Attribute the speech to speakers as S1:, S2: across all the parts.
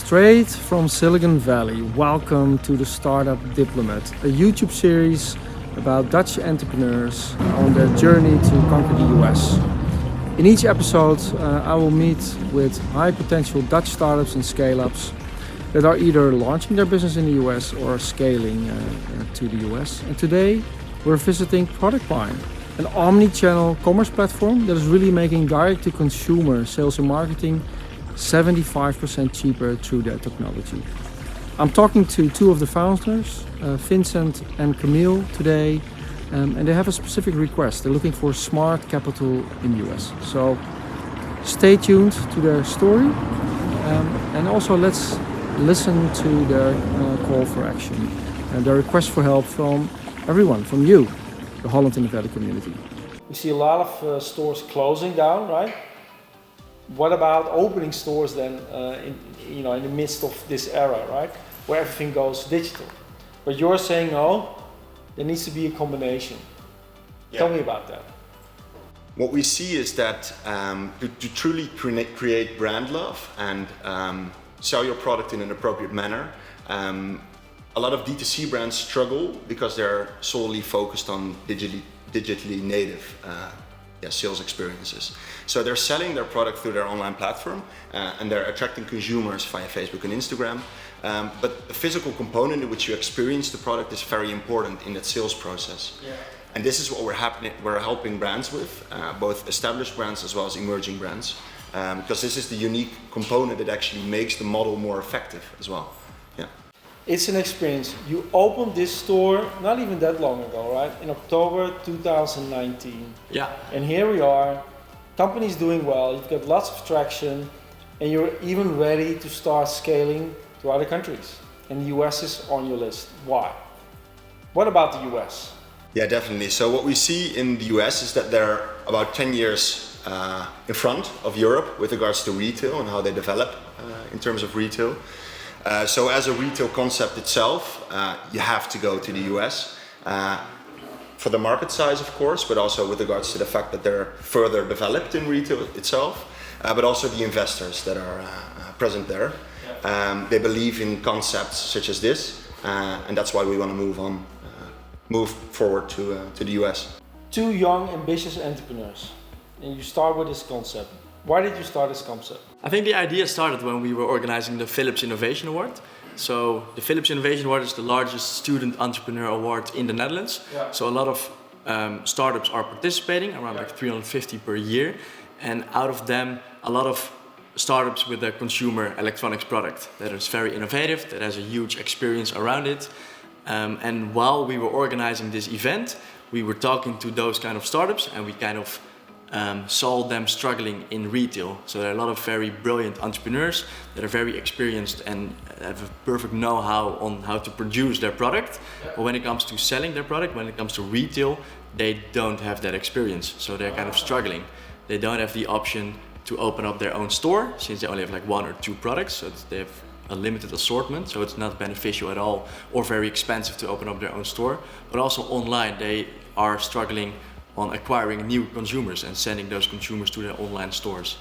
S1: Straight from Silicon Valley, welcome to the Startup Diplomat, a YouTube series about Dutch entrepreneurs on their journey to conquer the US. In each episode, I will meet with high potential Dutch startups and scale-ups that are either launching their business in the US or scaling to the US. And today, we're visiting Productpine, an omnichannel commerce platform that is really making direct-to-consumer sales and marketing 75% cheaper through their technology. I'm talking to two of the founders, Vincent and Camiel, today, and they have a specific request. They're looking for smart capital in the US. So stay tuned to their story, and also let's listen to their call for action and their request for help from everyone, from you, the Holland and the Valley community. We see a lot of stores closing down, right? What about opening stores then in the midst of this era, right? Where everything goes digital. But you're saying no, there needs to be a combination. Yeah. Tell me about that.
S2: What we see is that to truly create brand love and sell your product in an appropriate manner, a lot of D2C brands struggle because they're solely focused on digitally native sales experiences. So they're selling their product through their online platform and they're attracting consumers via Facebook and Instagram. But the physical component in which you experience the product is very important in that sales process. Yeah. And this is what we're helping brands with, both established brands as well as emerging brands, because this is the unique component that actually makes the model more effective as well. Yeah.
S1: It's an experience. You opened this store not even that long ago, right? In October 2019.
S2: Yeah.
S1: And here we are, company's doing well, you've got lots of traction, and you're even ready to start scaling to other countries. And the US is on your list. Why? What about the US?
S2: Yeah, definitely. So what we see in the US is that they're about 10 years in front of Europe with regards to retail and how they develop in terms of retail. So as a retail concept itself, you have to go to the US for the market size, of course, but also with regards to the fact that they're further developed in retail itself, but also the investors that are present there. They believe in concepts such as this, and that's why we want to move forward to the US.
S1: Two young, ambitious entrepreneurs, and you start with this concept. Why did you start this concept?
S3: I think the idea started when we were organizing the Philips Innovation Award. So the Philips Innovation Award is the largest student entrepreneur award in the Netherlands. Yeah. So a lot of startups are participating, around like 350 per year. And out of them, a lot of startups with a consumer electronics product that is very innovative, that has a huge experience around it. And while we were organizing this event, we were talking to those kind of startups, and we kind of saw them struggling in retail. So there are a lot of very brilliant entrepreneurs that are very experienced and have a perfect know-how on how to produce their product. But when it comes to selling their product, when it comes to retail, they don't have that experience. So they're kind of struggling. They don't have the option to open up their own store, since they only have like one or two products. So they have a limited assortment, so it's not beneficial at all or very expensive to open up their own store. But also online, they are struggling on acquiring new consumers and sending those consumers to their online stores.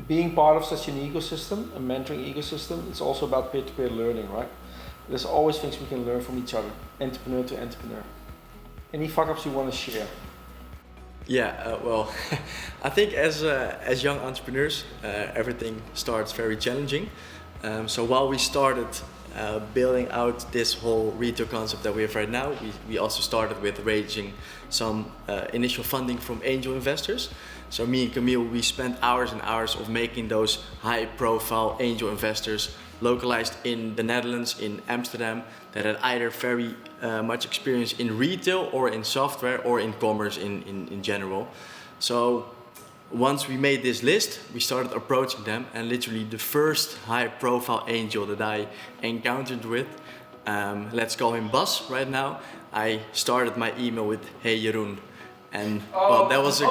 S1: Being part of such an ecosystem, a mentoring ecosystem, it's also about peer-to-peer learning, right? There's always things we can learn from each other, entrepreneur to entrepreneur. Any fuck-ups you want to share?
S3: Yeah, well, I think as young entrepreneurs, everything starts very challenging. So while we started building out this whole retail concept that we have right now, we also started with raising some initial funding from angel investors. So me and Camiel, we spent hours and hours of making those high-profile angel investors localized in the Netherlands, in Amsterdam, that had either very much experience in retail or in software or in commerce in general. So once we made this list, we started approaching them, and literally the first high-profile angel that I encountered with, let's call him Bas right now, I started my email with "Hey Jeroen," and well, that was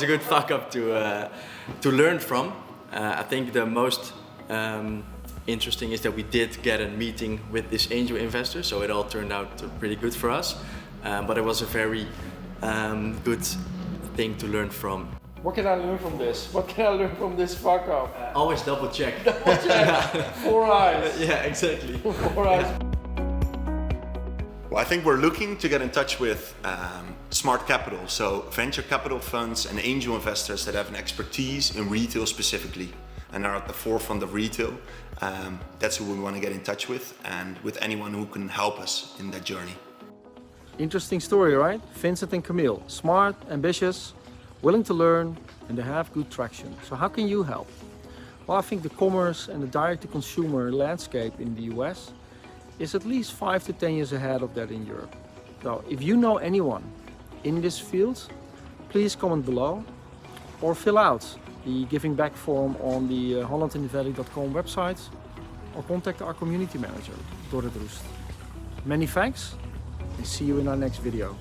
S3: a good fuck up to learn from. I think the most interesting is that we did get a meeting with this angel investor, so it all turned out pretty good for us. But it was a very good thing to learn from.
S1: What can I learn from this? What can I learn from this fuck up?
S3: Always double check.
S1: Four eyes.
S3: Yeah, exactly.
S1: Four eyes.
S2: Well, I think we're looking to get in touch with smart capital, so venture capital funds and angel investors that have an expertise in retail specifically and are at the forefront of retail. That's who we want to get in touch with, and with anyone who can help us in that journey.
S1: Interesting story, right? Vincent and Camiel, smart, ambitious, willing to learn, and they have good traction. So how can you help? Well, I think the commerce and the direct-to-consumer landscape in the US is at least 5 to 10 years ahead of that in Europe. So if you know anyone in this field, please comment below or fill out the giving back form on the hollandinthevalley.com website or contact our community manager, Dorrit Roest. Many thanks and see you in our next video.